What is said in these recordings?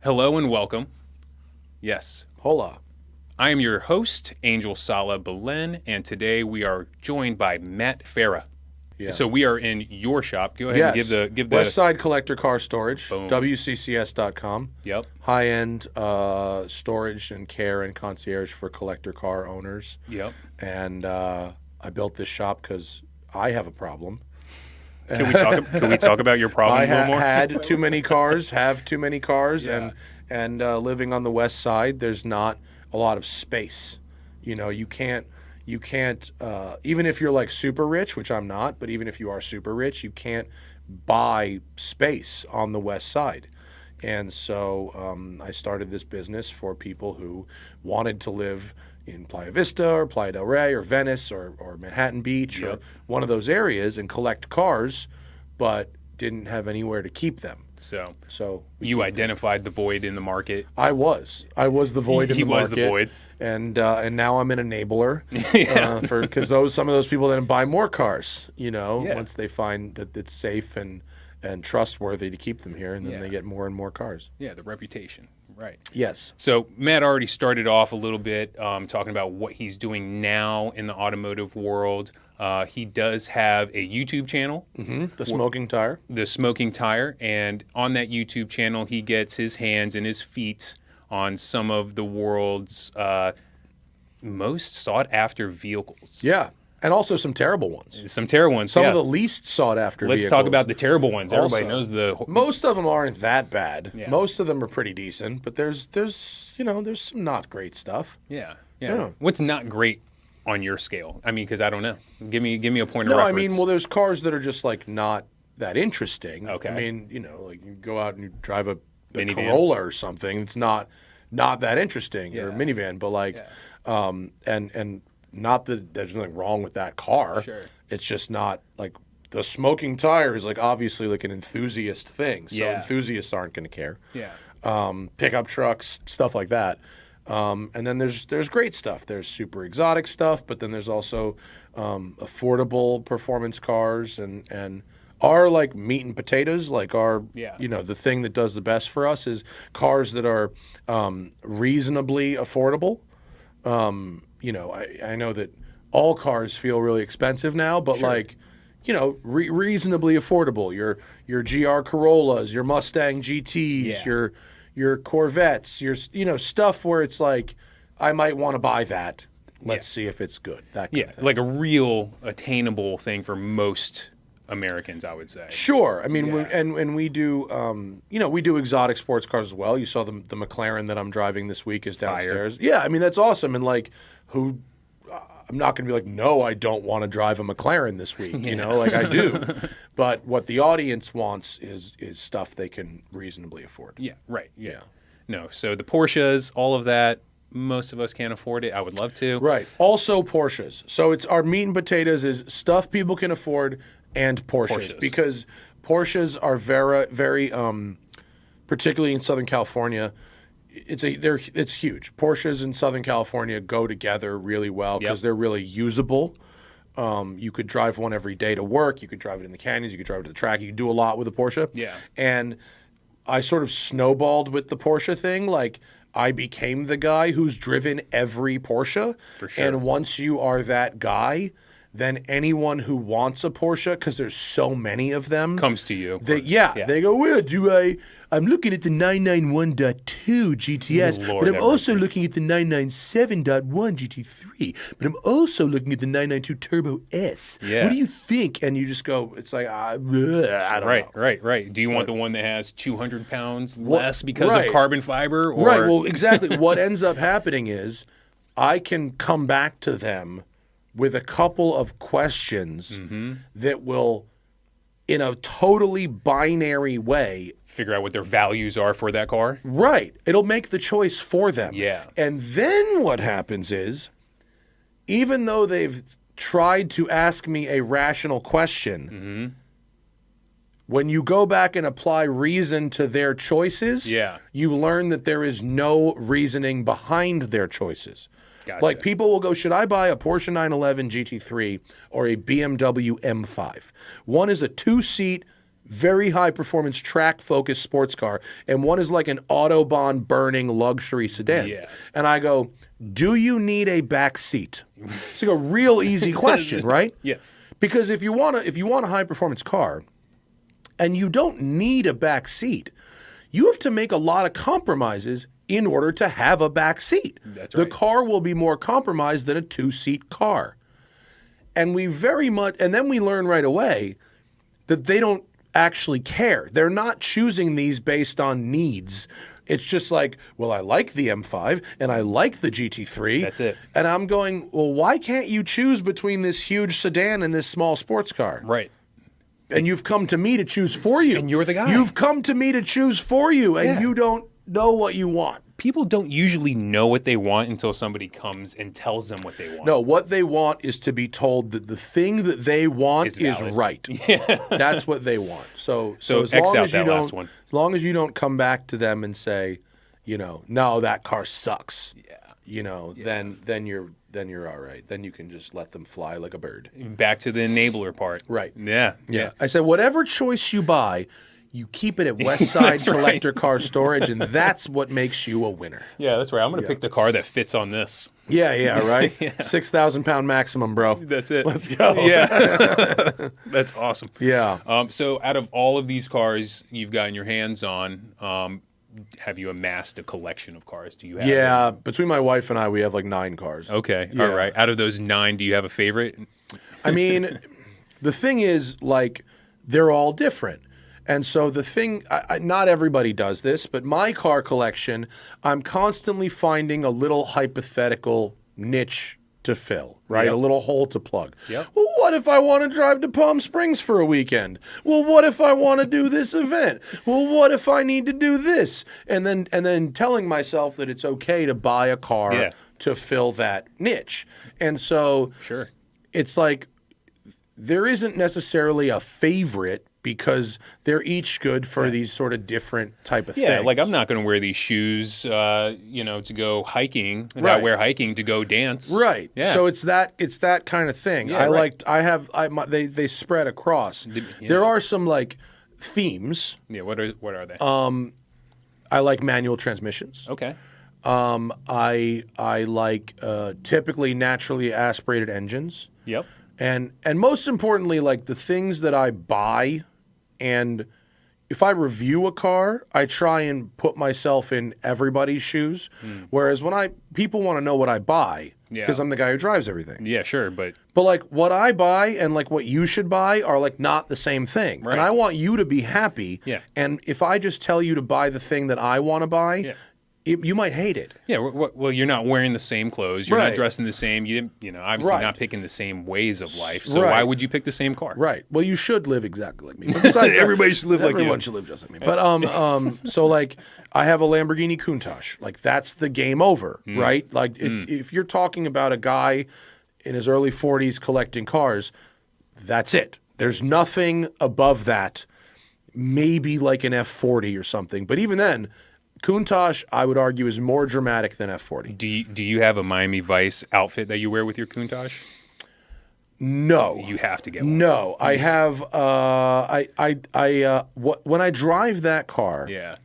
Hello and welcome. Yes, Hola. I am your host, Angel Sala Belen, and today we are joined by Matt Farrah. Yeah. So we are in your shop. Go ahead and Yes. give West the Side Collector Car Storage, boom. WCCS.com. Yep. High-end storage and care and concierge for collector car owners. Yep. And I built this shop because I have a problem. Can we talk about your problem I a little more? had too many cars, have too many cars, Yeah. and living on the West Side, there's not a lot of space. You know, you can't even if you're like super rich, which I'm not, but even if you are super rich, you can't buy space on the West Side. And so I started this business for people who wanted to live in Playa Vista or Playa del Rey or Venice or Manhattan Beach or Yep. one of those areas and collect cars, but didn't have anywhere to keep them. So So we you keep them. identified the void in the market. I was the void in He the was market. the void. And now I'm an enabler Yeah. because some of those people then buy more cars, Yeah. once they find that it's safe and trustworthy to keep them here, and then Yeah. they get more and more cars. Yeah, the reputation. Right. Yes. So Matt already started off a little bit talking about what he's doing now in the automotive world. He does have a YouTube channel, The Smoking Tire. The Smoking Tire, and on that YouTube channel, he gets his hands and his feet on some of the world's most sought-after vehicles. Yeah. And also some terrible ones. Some terrible ones. Some yeah. of the least sought after Let's vehicles. talk about the terrible ones. Everybody Also, knows the. Most of them aren't that bad. Yeah. Most of them are pretty decent, but there's some not great stuff. Yeah. Yeah. What's not great on your scale? I mean, because I don't know. Give me a point of No, I reference. mean, well, there's cars that are just like not that interesting. Okay. I mean, like you go out and you drive a Minivan. Corolla or something. It's not that interesting, or a Yeah. minivan, but like, and not that there's nothing wrong with that car. Sure. It's just not like the Smoking Tire is like obviously like an enthusiast thing. So Yeah. enthusiasts aren't going to care. Yeah. Pickup trucks, stuff like that. And then there's great stuff. There's super exotic stuff, but then there's also affordable performance cars and our like meat and potatoes, like our Yeah. the thing that does the best for us is cars that are reasonably affordable. I know that all cars feel really expensive now, but like reasonably affordable. Your GR Corollas, your Mustang GTs, Yeah. your Corvettes, your stuff where it's like I might want to buy that. Let's see if it's good. That kind Yeah, of thing. like a real attainable thing for most Americans, I would say. Sure. I mean, Yeah. and we do we do exotic sports cars as well. You saw the McLaren that I'm driving this week is downstairs. Yeah, I mean that's awesome. And like I'm not going to be like, no, I don't want to drive a McLaren this week. Like I do. But what the audience wants is stuff they can reasonably afford. Yeah, right. Yeah. Yeah. No, so the Porsches, all of that, most of us can't afford it. I would love to. Right. Also Porsches. So it's our meat and potatoes is stuff people can afford and Porsches. Porsches. Because Porsches are very, very, particularly in Southern California, it's huge. Porsches in Southern California go together really well because Yep. they're really usable. You could drive one every day to work. You could drive it in the canyons. You could drive it to the track. You could do a lot with a Porsche. Yeah. And I sort of snowballed with the Porsche thing. Like I became the guy who's driven every Porsche. For sure. And once you are that guy, then anyone who wants a Porsche, because there's so many of them, Comes to you. they Yeah. they go, well, I'm looking at the 991.2 GTS, Lord but I'm have also mercy. looking at the 997.1 GT3, but I'm also looking at the 992 Turbo S. Yeah. What do you think? And you just go, it's like, I don't know. Right. Do you want the one that has 200 pounds less because right. of carbon fiber? Or... Right. Well, exactly. What ends up happening is I can come back to them with a couple of questions Mm-hmm. that will, in a totally binary way, figure out what their values are for that car. right, it'll make the choice for them. Yeah. And then what happens is, even though they've tried to ask me a rational question, when you go back and apply reason to their choices, Yeah. you learn that there is no reasoning behind their choices. Gotcha. Like people will go, should I buy a Porsche 911 GT3 or a BMW M5? One is a two-seat very high performance track focused sports car, and one is like an Autobahn burning luxury sedan. Yeah. And I go, do you need a back seat? It's like a real easy question, right? Yeah. Because if you want a high performance car and you don't need a back seat, you have to make a lot of compromises in order to have a back seat. That's The right. car will be more compromised than a 2-seat car. And then we learn right away that they don't actually care. They're not choosing these based on needs. It's just like, well, I like the M5 and I like the GT3. That's it. And I'm going, well, why can't you choose between this huge sedan and this small sports car? Right. And you've come to me to choose for you. And you're the guy. You've come to me to choose for you, and Yeah. you don't know what you want. People don't usually know what they want until somebody comes and tells them what they want. No, what they want is to be told that the thing that they want Is is valid. right. That's what they want. So as X long out as you that don't, last one. as long as you don't come back to them and say, no, that car sucks. Yeah. Then you're all right. Then you can just let them fly like a bird. Back to the enabler part. Right. Yeah. Yeah. I said, whatever choice you buy, you keep it at West Side That's right. Collector Car Storage, and that's what makes you a winner. Yeah, that's right. I'm going to pick the car that fits on this. Yeah, right? 6,000 pound maximum, bro. That's it. Let's go. Yeah. That's awesome. Yeah. So out of all of these cars you've gotten your hands on, have you amassed a collection of cars? Do you have Yeah, between my wife and I, we have like 9 cars. Okay. Yeah. All right. Out of those 9, do you have a favorite? I mean, the thing is, like, they're all different. And so the thing, not everybody does this, but my car collection, I'm constantly finding a little hypothetical niche to fill, right? Yep. A little hole to plug. Yep. Well, what if I want to drive to Palm Springs for a weekend? Well, what if I want to do this event? Well, what if I need to do this? And then telling myself that it's okay to buy a car Yeah. to fill that niche. And so Sure. it's like there isn't necessarily a favorite because they're each good for these sort of different type of Yeah, things. like I'm not going to wear these shoes, to go hiking. And I Right. wear hiking to go dance. Right. Yeah. So it's that kind of thing. Yeah, right. They spread across. Yeah. There are some like themes. Yeah. What are they? I like manual transmissions. Okay. I like typically naturally aspirated engines. Yep. And most importantly, like the things that I buy, and if I review a car, I try and put myself in everybody's shoes. Whereas when people want to know what I buy, Yeah. because I'm the guy who drives everything. Yeah. Sure. But But like what I buy and like what you should buy are like not the same thing. Right. And I want you to be happy. Yeah. And if I just tell you to buy the thing that I want to buy, Yeah. you might hate it. yeah. Well, you're not wearing the same clothes. You're Right. not dressing the same. Obviously Right. not picking the same ways of life. So Right. why would you pick the same car? Right. Well, you should live exactly like me. But besides that, Everybody should live like you. Everyone should live just like me. But so like I have a Lamborghini Countach. Like that's the game over, right? Like if you're talking about a guy in his early 40s collecting cars, that's it. There's nothing above that. Maybe like an F40 or something. But even then, Countach, I would argue, is more dramatic than F40. Do you have a Miami Vice outfit that you wear with your Countach? No. You have to get one. No, I have. When I drive that car, Yeah.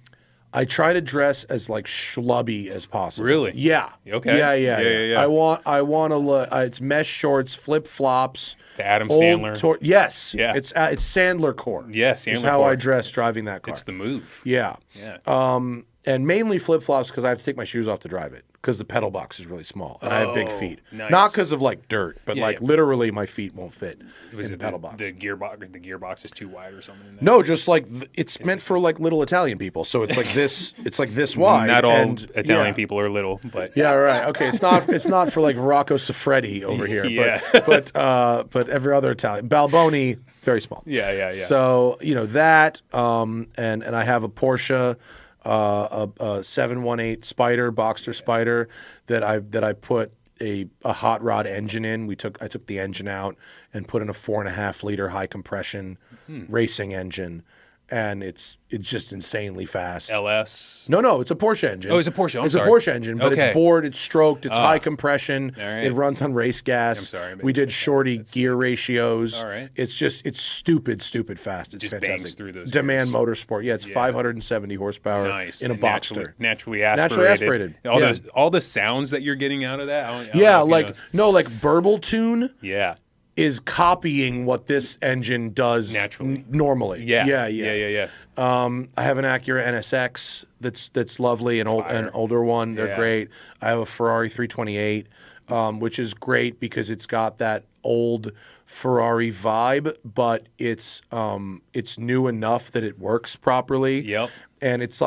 I try to dress as like schlubby as possible. Really? Yeah. Okay. Yeah. I want to look. It's mesh shorts, flip flops. The Adam Sandler. Yes. Yeah. It's Sandler core. Yeah, Is Sandler how core. I dress driving that car. It's the move. Yeah. Yeah. And mainly flip flops because I have to take my shoes off to drive it because the pedal box is really small and I have big Oh, feet. nice. Not because of like dirt, but Yeah, like yeah. literally my feet won't fit Was in it the pedal box. The gearbox is too wide or something? In there? No, just like it's meant for like little Italian people. So it's like this. It's like this wide. Not all and, Italian yeah. people are little, but Yeah, right. Okay, it's not for like Rocco Siffredi over here. Yeah. But every other Italian Balboni very small. Yeah. So that and I have a Porsche. A 718 Spider, Boxster Spider that I put a hot rod engine in. I took the engine out and put in a 4.5 liter high compression racing engine. and it's just insanely fast. LS. No, it's a Porsche engine. Oh, it's a Porsche. I'm it's sorry. a Porsche engine, but Okay. it's bored, it's stroked, it's high compression. All right. It runs on race gas. I'm sorry, but we did shorty gear ratios. All right. It's stupid fast. It's Just fantastic. bangs through those Demand Motorsport. Yeah, it's 570 horsepower Nice. in a And Boxster. Naturally aspirated. Yeah. All the sounds that you're getting out of that. I don't Yeah, know if you like know. like Burble Tune Yeah. is copying what this engine does Naturally. normally. Yeah. Yeah. I have an Acura NSX that's lovely, an older one. They're Yeah. great. I have a Ferrari 328, which is great because it's got that old Ferrari vibe, but it's new enough that it works properly. Yep. And it's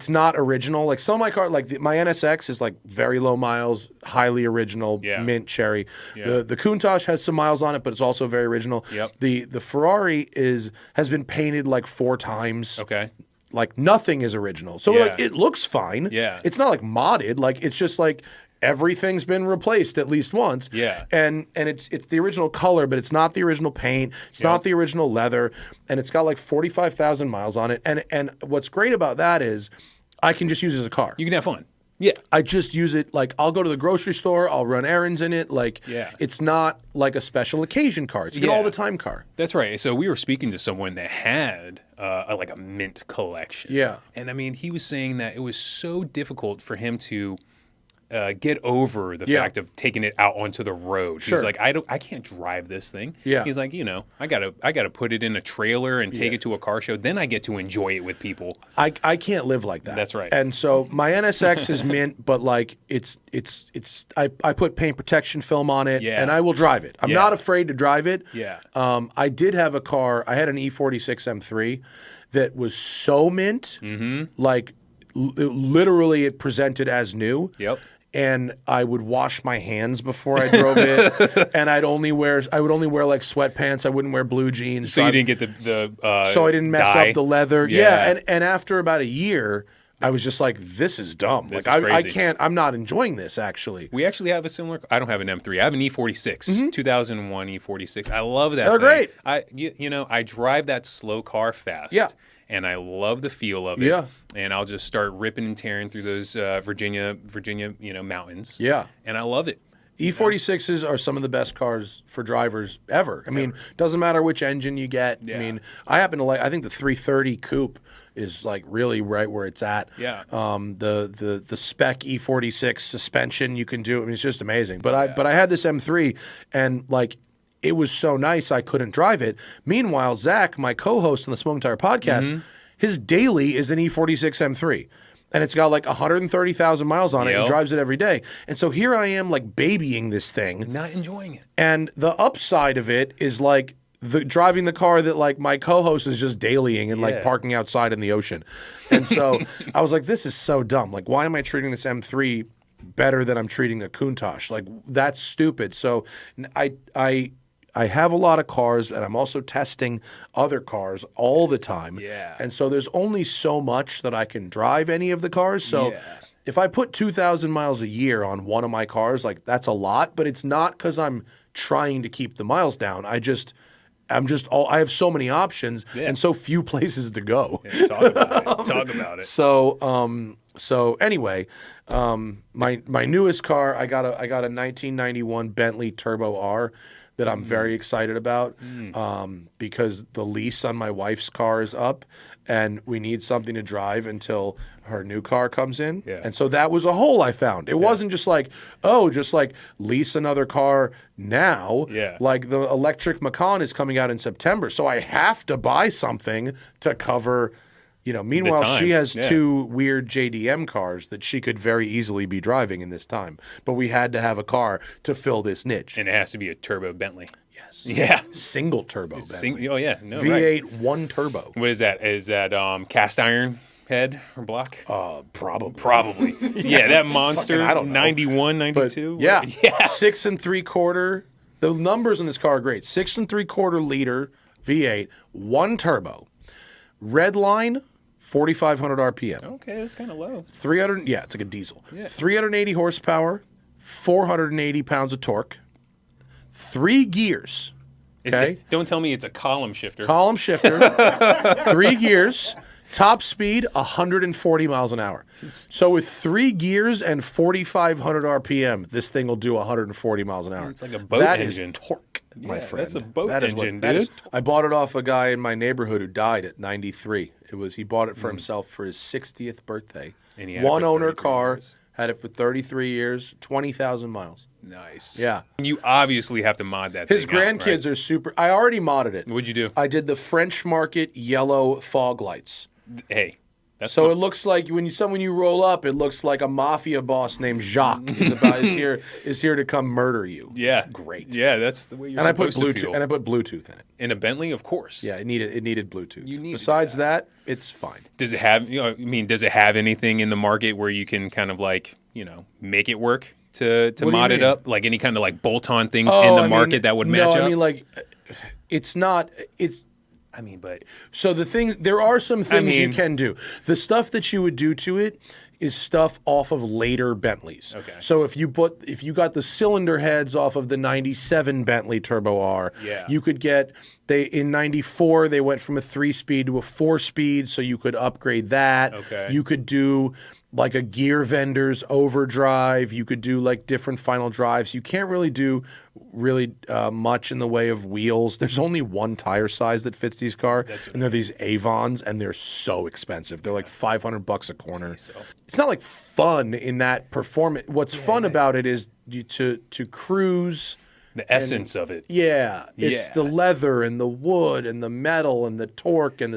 not original. Like some of my car, my NSX is like very low miles, highly original, mint cherry. Yeah. The Countach has some miles on it, but it's also very original. Yep. The Ferrari has been painted like 4 times. Okay. Like nothing is original. So Yeah. like it looks fine. Yeah. It's not like modded. Like it's just like everything's been replaced at least once. Yeah. And it's the original color, but it's not the original paint. It's not the original leather, and it's got like 45,000 miles on it. And what's great about that is I can just use it as a car. You can have fun. Yeah. I just use it like I'll go to the grocery store, I'll run errands in it. Like it's not like a special occasion car. It's an all the time car. That's right. So we were speaking to someone that had like a mint collection. Yeah. And I mean, he was saying that it was so difficult for him to get over the fact of taking it out onto the road. Sure. He's like, I can't drive this thing. Yeah. He's like, I gotta put it in a trailer and take it to a car show. Then I get to enjoy it with people. I can't live like that. That's right. And so my NSX is mint, but like I put paint protection film on it, and I will drive it. I'm not afraid to drive it. Yeah. I did have a car. I had an E46 M3 that was so mint, like literally it presented as new. Yep. And I would wash my hands before I drove it, and I would only wear like sweatpants. I wouldn't wear blue jeans. So you didn't get the so I didn't mess dye. up the leather. Yeah. And after about a year, I was just like, this is dumb. This like is I crazy. can't. I'm not enjoying this actually. We actually have a similar. I don't have an M3. I have an E46, 2001 E46. I love that. They're thing. great. I drive that slow car fast. Yeah. And I love the feel of it. Yeah. And I'll just start ripping and tearing through those Virginia, mountains. Yeah. And I love it. E46s are some of the best cars for drivers ever. I mean, doesn't matter which engine you get. Yeah. I mean, I think the 330 coupe is like really right where it's at. Yeah. The spec E46 suspension you can do. I mean, it's just amazing. But I had this M3, and like it was so nice I couldn't drive it. Meanwhile, Zach, my co-host on the Smoking Tire podcast, his daily is an E46 M3. And it's got like 130,000 miles on it and drives it every day. And so here I am like babying this thing. Not enjoying it. And the upside of it is like driving the car that like my co-host is just dailying and like parking outside in the ocean. And so I was like, this is so dumb. Like, why am I treating this M3 better than I'm treating a Countach? Like, that's stupid. So I have a lot of cars, and I'm also testing other cars all the time. Yeah. And so there's only so much that I can drive any of the cars. So if I put 2,000 miles a year on one of my cars, like that's a lot, but it's not because I'm trying to keep the miles down. I have so many options and so few places to go. Yeah, talk about it. So anyway, my newest car, I got a 1991 Bentley Turbo R that I'm very excited about because the lease on my wife's car is up, and we need something to drive until her new car comes in. Yeah. And so that was a hole I found. It wasn't just like, lease another car now. Yeah. Like the electric Macan is coming out in September, so I have to buy something to cover. Meanwhile, she has 2 weird JDM cars that she could very easily be driving in this time. But we had to have a car to fill this niche. And it has to be a turbo Bentley. Yes. Yeah. Single turbo Bentley. Oh, yeah. No, V8 right. 1 turbo. What is that? Is that cast iron head or block? Probably. Yeah, that monster. I don't know. 91, 92. Yeah. 6 3/4. The numbers in this car are great. 6 3/4 liter V8, 1 turbo. Red line, 4,500 RPM. Okay, that's kind of low. 300. Yeah, it's like a diesel. Yeah. 380 horsepower, 480 pounds of torque, 3 gears, Okay, Don't tell me it's a column shifter. column shifter, 3 gears, top speed 140 miles an hour. So with 3 gears and 4,500 RPM, this thing will do 140 miles an hour. It's like a boat That engine. is torque, my friend. That's a boat That is engine, that is dude. I bought it off a guy in my neighborhood who died at 93. He bought it for himself for his 60th birthday. And he had it One for owner 33 car, years. had it for 33 years, 20,000 miles. Nice. Yeah. You obviously have to mod that. His thing out, grandkids are super. I already modded it. What'd you do? I did the French Market yellow fog lights. Hey, that's So fun. it looks like when you roll up, it looks like a mafia boss named Jacques is here to come murder you. Yeah, It's great. Yeah, that's the way you're And I put supposed to Bluetooth feel. and I put Bluetooth in it. In a Bentley, of course. Yeah, it needed Bluetooth. You needed Besides that, it's fine. Does it have? Does it have anything in the market where you can kind of like make it work to do you mod it mean? up? Like any kind of like bolt-on things in the market that would match up? I mean, like, it's not. It's but so there are some things you mean- can do. The stuff that you would do to it is stuff off of later Bentleys. Okay. So if you got the cylinder heads off of the 97 Bentley Turbo R, Yeah. you could get in 94 they went from a 3-speed to a 4-speed, so you could upgrade that. Okay. You could do like a gear vendor's overdrive. You could do like different final drives. You can't really do much in the way of wheels. There's only one tire size that fits these cars, and they're these Avons, and they're so expensive. They're like $500 a corner. It's not like fun in that performance. What's fun about it is to cruise. the essence of it. Yeah, it's Yeah. the leather and the wood and the metal and the torque and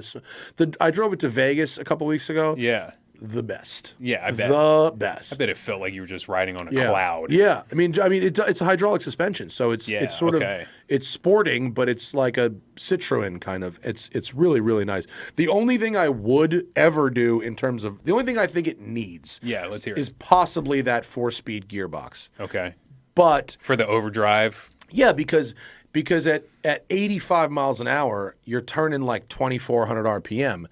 I drove it to Vegas a couple weeks ago. Yeah. The best. Yeah, I bet. The best. I bet it felt like you were just riding on a Yeah. cloud. Yeah, I mean, it's a hydraulic suspension, so it's sort okay. of it's sporting, but it's like a Citroen kind of. It's really really nice. The only thing I would ever do the only thing I think it needs, Yeah, let's hear it. is possibly that 4-speed gearbox. Okay. But For the overdrive. yeah, because at 85 miles an hour, you're turning like 2,400 RPM.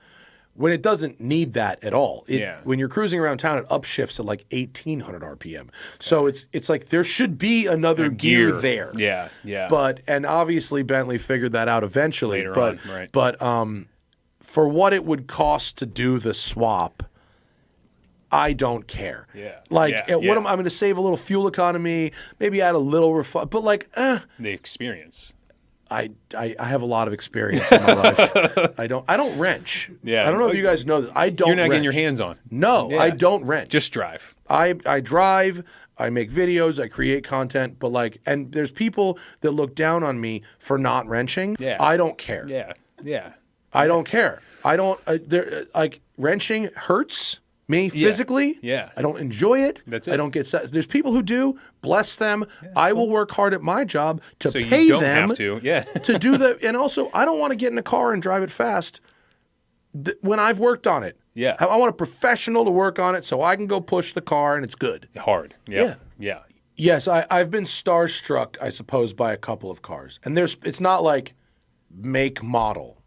When it doesn't need that at all. When you're cruising around town, it upshifts at like 1,800 RPM. So it's like there should be another gear there. Yeah, yeah. And obviously Bentley figured that out eventually. Later on, right. But for what it would cost to do the swap, I don't care. Yeah. Like, Yeah, I'm going to save a little fuel economy, maybe add a little but like, the experience. I have a lot of experience in my life. I don't wrench. Yeah. I don't know if you guys know this. I don't You're not wrench. getting your hands on. No, Yeah. I don't wrench. Just drive. I drive, I make videos, I create content, but and there's people that look down on me for not wrenching. Yeah. I don't care. Yeah, yeah. I don't care. I don't wrenching hurts me physically. Yeah. I don't enjoy it. That's it. I don't get there's people who do, bless them. I will work hard at my job to So pay you don't them have to. Yeah. to do and also I don't want to get in a car and drive it fast when I've worked on it. Yeah. I want a professional to work on it so I can go push the car and it's good. Hard. Yeah. Yeah. Yes, I've been starstruck, I suppose, by a couple of cars. And it's not like make model.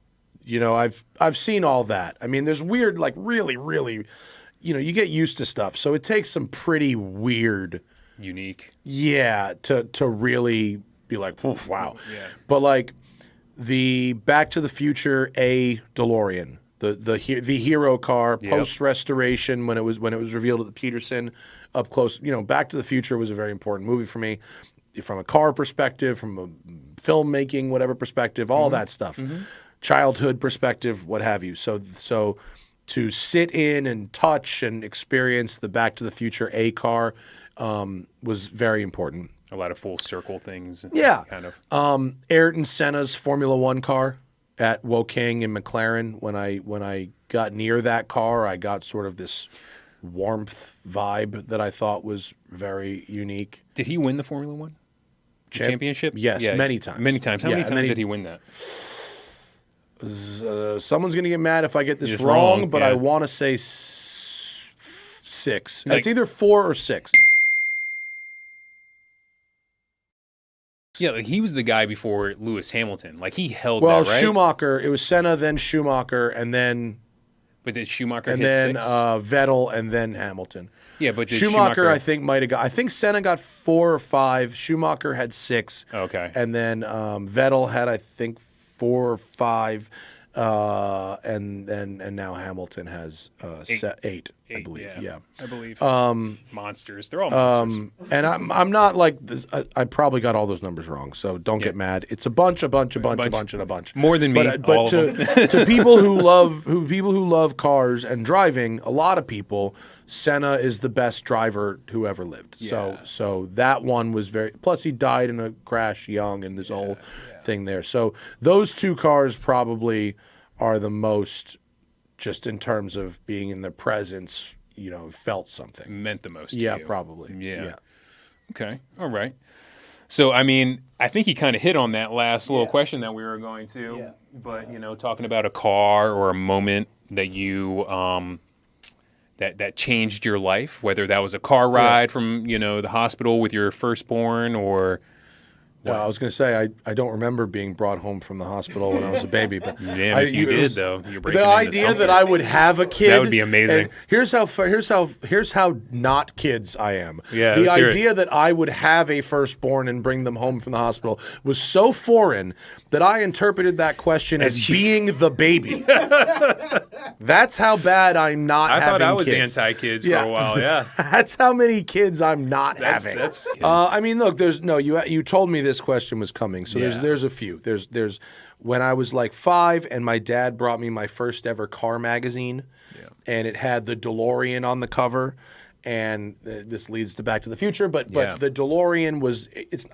I've seen all that. I mean, there's weird, like really, really, you get used to stuff. So it takes some pretty weird, Unique. to really be like, wow. Yeah. But like the Back to the Future DeLorean, the hero car post restoration when it was revealed at the Peterson up close. Back to the Future was a very important movie for me, from a car perspective, from a filmmaking whatever perspective, all that stuff, childhood perspective, what have you. So to sit in and touch and experience the Back to the Future car was very important. A lot of full circle things. Yeah. Kind of. Ayrton Senna's Formula One car at Woking in McLaren. When I got near that car, I got sort of this warmth vibe that I thought was very unique. Did he win the Formula One championship? Yes, many times. Many times. How Yeah, many times did he win that? Someone's going to get mad if I get this It's wrong, wrong, but yeah. I want to say 6. Like- It's either 4 or 6. Yeah, like he was the guy before Lewis Hamilton. Like he held Well, that, right? Schumacher, it was Senna, then Schumacher, and then But did Schumacher and hit then 6? Vettel, and then Hamilton. Yeah, but did Schumacher, I think, might have got. I think Senna got 4 or 5. Schumacher had 6. Okay. And then Vettel had, I think, 4 or 5. And now Hamilton has 8, I believe. Yeah. I believe. Monsters. They're all monsters. And I'm not like this, I probably got all those numbers wrong, so don't get mad. It's a bunch, and a bunch. More than me. But all to of them. to people who love cars and driving, a lot of people, Senna is the best driver who ever lived. Yeah. So that one was very. Plus, he died in a crash young, and this whole thing there. So those 2 cars probably are the most, just in terms of being in the presence, felt something. Meant the most to Yeah, you. probably. Yeah. Okay. All right. So, I mean, I think he kind of hit on that last little question that we were going to. Yeah. But, talking about a car or a moment that you that changed your life, whether that was a car ride from, the hospital with your firstborn or... I was going to say, I don't remember being brought home from the hospital when I was a baby, but Damn, if you did, though, you're breaking the into idea something. that I would have a kid, That would be amazing. and here's how not kids I am. Yeah, the let's hear it. idea that I would have a firstborn and bring them home from the hospital was so foreign that I interpreted that question as being the baby. That's how bad I'm not I having thought I was kids. anti-kids for a while, yeah. That's how many kids I'm not having. I mean, look, you told me this question was coming, so there's a few. There's when I was like 5 and my dad brought me my first ever car magazine, and it had the DeLorean on the cover, and this leads to Back to the Future, but the DeLorean was it's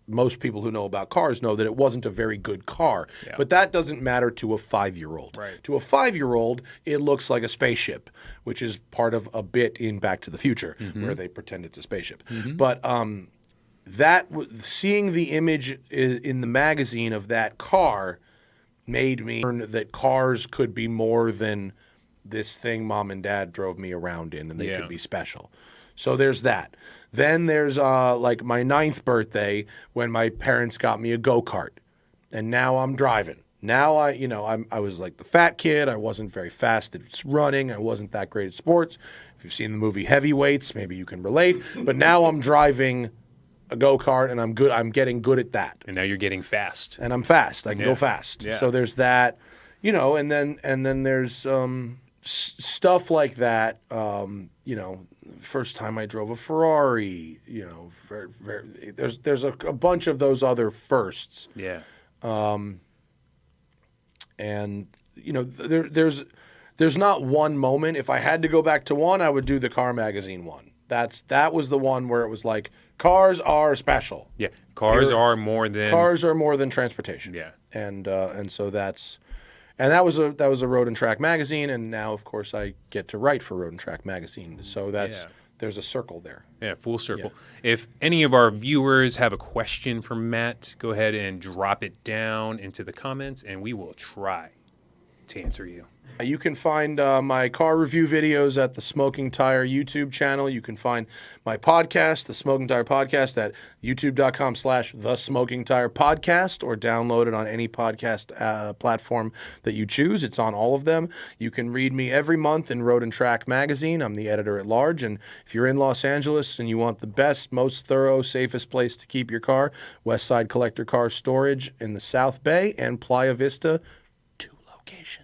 most people who know about cars know that it wasn't a very good car, but that doesn't matter to a 5-year-old. Right. To a 5-year-old, it looks like a spaceship, which is part of a bit in Back to the Future where they pretend it's a spaceship. But seeing the image in the magazine of that car made me learn that cars could be more than this thing mom and dad drove me around in, and they could be special. So there's that. Then there's like my 9th birthday when my parents got me a go-kart, and now I'm driving. Now I was like the fat kid. I wasn't very fast at running. I wasn't that great at sports. If you've seen the movie Heavyweights, maybe you can relate. But now I'm driving a go-kart, and I'm good. I'm getting good at that. And now you're getting fast. And I'm fast. I can go fast. Yeah. So there's that, and then there's stuff like that. First time I drove a Ferrari. There's a bunch of those other firsts. Yeah. And there's not one moment. If I had to go back to one, I would do the car magazine one. That was the one where it was like cars are special. Yeah. Cars are more than transportation. Yeah. And so that was a Road and Track magazine, and now of course I get to write for Road and Track magazine. So there's a circle there. Yeah, full circle. Yeah. If any of our viewers have a question for Matt, go ahead and drop it down into the comments, and we will try to answer you. You can find my car review videos at the Smoking Tire YouTube channel. You can find my podcast, the Smoking Tire Podcast, at youtube.com/TheSmokingTire Podcast, or download it on any podcast platform that you choose. It's on all of them. You can read me every month in Road and Track magazine. I'm the editor at large. And if you're in Los Angeles and you want the best, most thorough, safest place to keep your car, Westside Collector Car Storage in the South Bay and Playa Vista, 2 locations.